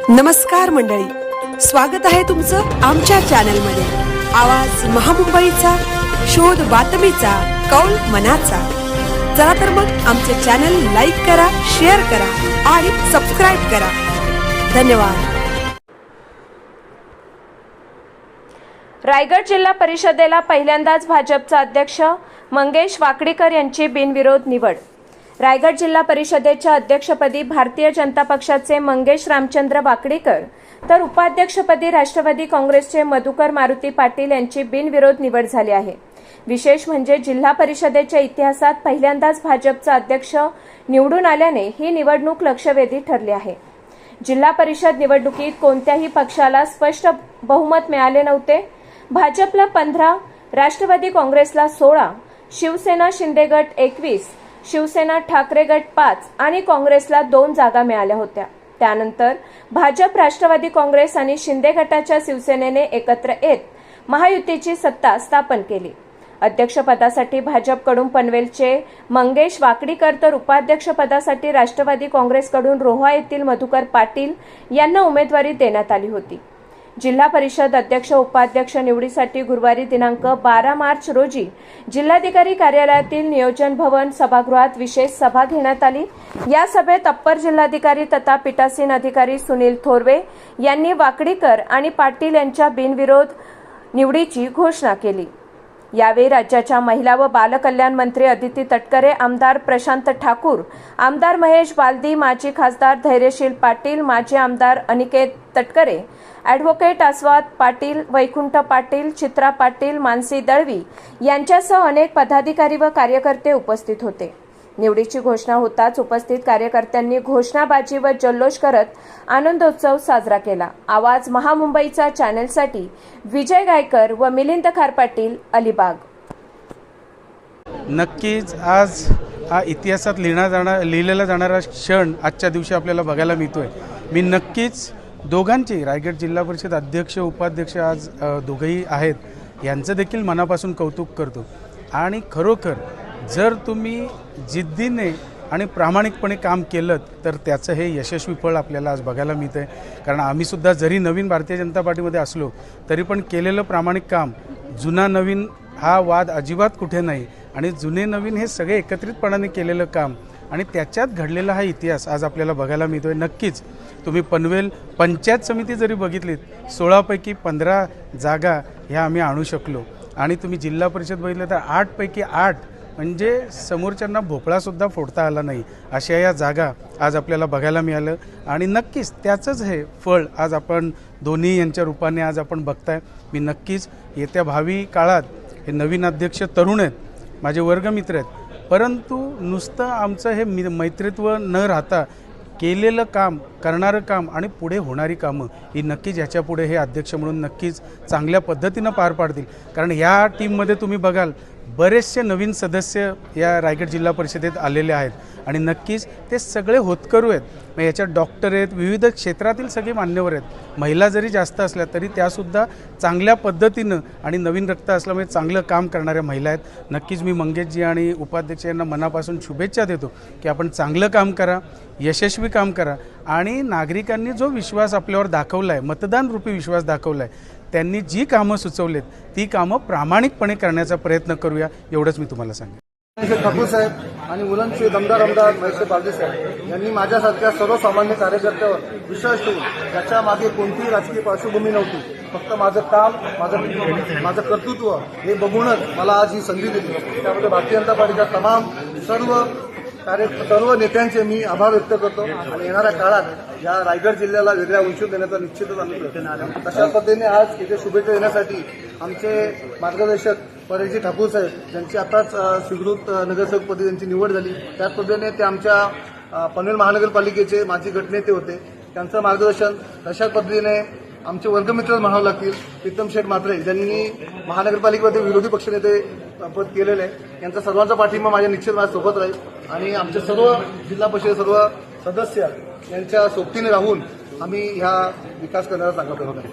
नमस्कार मंडळी, स्वागत आहे तुमचं आमच्या चॅनलमध्ये। आवाज महामुंबईचा, शोध बातमीचा, कौल मनाचा। चला तर मग आमचे चॅनल लाईक करा, शेअर करा आणि सबस्क्राइब करा। धन्यवाद। रायगड जिल्हा परिषदेला पहिल्यांदाच भाजपचा अध्यक्ष मंगेश वाकडीकर यांची बिनविरोध निवड। रायगड जिल्हा परिषदेच्या अध्यक्षपदी भारतीय जनता पक्षाचे मंगेश रामचंद्र वाकडीकर तर उपाध्यक्षपदी राष्ट्रवादी काँग्रेसचे मधुकर मारुती पाटील यांची बिनविरोध निवड झाली आहे। विशेष म्हणजे जिल्हा परिषदेच्या इतिहासात पहिल्यांदाच भाजपचा अध्यक्ष निवडून आल्याने ही निवडणूक लक्षवेधी ठरली आहे। जिल्हा परिषद निवडणुकीत कोणत्याही पक्षाला स्पष्ट बहुमत मिळाले नव्हते। भाजपला 15, राष्ट्रवादी काँग्रेसला 16, शिवसेना शिंदे गट 21, शिवसेना ठाकरे गट 5 आणि काँग्रेसला 2 जागा मिळाल्या होत्या। त्यानंतर भाजप, राष्ट्रवादी काँग्रेस आणि शिंदे गटाच्या शिवसेनेने एकत्र येत महायुतीची सत्ता स्थापन केली। अध्यक्षपदासाठी भाजपकडून पनवेलचे मंगेश वाकडीकर तर उपाध्यक्षपदासाठी राष्ट्रवादी काँग्रेसकडून रोहा येथील मधुकर पाटील यांना उमेदवारी देण्यात आली होती। जिल्हा परिषद अध्यक्ष उपाध्यक्ष निवडीसाठी गुरुवारी दिनांक 12 मार्च रोजी जिल्हाधिकारी कार्यालयातील नियोजन भवन सभागृहात विशेष सभा घेण्यात आली। या सभेत अप्पर जिल्हाधिकारी तथा पीठासीन अधिकारी सुनील थोरवे यांनी वाकडीकर आणि पाटील यांच्या बिनविरोध निवडीची घोषणा केली। यावेळी राज्याच्या महिला व बालकल्याण मंत्री अदिती तटकरे, आमदार प्रशांत ठाकूर, आमदार महेश बालदी, माजी खासदार धैर्यशील पाटील, माजी आमदार अनिकेत तटकरे, ॲडव्होकेट आस्वाद पाटील, वैकुंठ पाटील, चित्रा पाटील, मानसी दळवी यांच्यासह अनेक पदाधिकारी व कार्यकर्ते उपस्थित होते। निवडीची घोषणा होताच उपस्थित कार्यकर्त्यांनी घोषणाबाजी व जल्लोष करत आनंदोत्सव साजरा केला। आवाज महामुंबईचा चॅनलसाठी विजय गायकर व मिलिंद खारपाटील, अलिबाग। नक्कीच आज हा इतिहासात लिहिलेला जाणारा क्षण आजच्या दिवशी आपल्याला बघायला मिळतोय। मी नक्कीच दोघांचे, रायगड जिल्हा परिषद अध्यक्ष उपाध्यक्ष आज दोघेही आहेत, यांचं देखील मनापासून कौतुक करतो। आणि खरोखर जर तुम्ही जिद्दीने आणि प्रामाणिकपणे काम केलं तर त्याचं हे यशस्वी फळ आपल्याला आज बघायला मिळतं आहे। कारण आम्हीसुद्धा जरी नवीन भारतीय जनता पार्टीमध्ये असलो तरी पण केलेलं प्रामाणिक काम, जुना नवीन हा वाद अजिबात कुठे नाही आणि जुने नवीन हे सगळे एकत्रितपणाने केलेलं काम आणि त्याच्यात घडलेला हा इतिहास आज आपल्याला बघायला मिळतो आहे। नक्कीच तुम्ही पनवेल पंचायत समिती जरी बघितलीत, 16 पैकी 15 जागा ह्या आम्ही आणू शकलो आणि तुम्ही जिल्हा परिषद बघितलं तर 8 पैकी 8 म्हणजे समोरच्यांना भोपळासुद्धा फोडता आला नाही अशा या जागा आज आपल्याला बघायला मिळालं। आणि नक्कीच त्याचंच हे फळ आज आपण दोन्ही यांच्या रूपाने आज आपण बघताय। मी नक्कीच येत्या भावी काळात हे नवीन अध्यक्ष तरुण आहेत, माझे वर्गमित्र आहेत, परंतु नुसतं आमचं हे मैत्रीत्व न राहता केलेलं काम, करणारं काम आणि पुढे होणारी कामं ही नक्कीच ह्याच्यापुढे हे अध्यक्ष म्हणून नक्कीच चांगल्या पद्धतीनं पार पाडतील। कारण ह्या टीममध्ये तुम्ही बघाल बरेचसे नवीन सदस्य या रायगड जिल्हा परिषदेत आलेले आहेत आणि नक्कीच ते सगळे होतकरू आहेत। मग याच्यात डॉक्टर आहेत, विविध क्षेत्रातील सगळे मान्यवर आहेत, महिला जरी जास्त असल्या तरी त्यासुद्धा चांगल्या पद्धतीनं आणि नवीन रक्त असल्यामुळे चांगलं काम करणाऱ्या महिला आहेत। नक्कीच मी मंगेशजी आणि उपाध्यक्ष यांना मनापासून शुभेच्छा देतो की आपण चांगलं काम करा, यशस्वी काम करा आणि नागरिकांनी जो विश्वास आपल्यावर दाखवला आहे, मतदान रूपी विश्वास दाखवला आहे, त्यांनी जी कामं सुचवलेत ती कामं प्रामाणिकपणे करण्याचा प्रयत्न करूया, एवढंच मी तुम्हाला सांगेन। ठाकूर साहेब आणि मुलांचे दमदार आमदार महेश बालदी साहेब यांनी माझ्यासारख्या सर्वसामान्य कार्यकर्त्यावर विश्वास ठेवून त्याच्या मागे कोणतीही राजकीय पार्श्वभूमी नव्हती, फक्त माझं काम, माझं कर्तृत्व हे बघूनच मला आज ही संधी दिली। त्यामध्ये भारतीय जनता पार्टीच्या तमाम सर्व नेत्यांचे मी आभार व्यक्त करतो आणि येणाऱ्या काळात या रायगड जिल्ह्याला वेगळ्या उंची देण्याचा निश्चितच आम्ही प्रयत्न। अशा पद्धतीने आज इथे शुभेच्छा देण्यासाठी आमचे मार्गदर्शक परेशजी ठाकूर साहेब यांची आताच स्वीकृत नगरसेवकपदी त्यांची निवड झाली। त्याच पद्धतीने ते आमच्या पनवेल महानगरपालिकेचे माजी गटनेते होते, त्यांचं मार्गदर्शन अशा पद्धतीने आमचे वर्गमित्र म्हणावं लागतील प्रीतम शेठ म्हात्रे ज्यांनी महानगरपालिकेमध्ये विरोधी पक्षनेते पद केलेले आहे, यांचा सर्वांचा पाठिंबा माझ्या निश्चित माझ्यासोबत राहील आणि आमचे सर्व जिल्हा परिषद सर्व सदस्य यांच्या सोबतीने राहून आम्ही ह्या विकास करण्याचा चांगला प्रयत्न करू।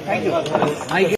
थँक्यू।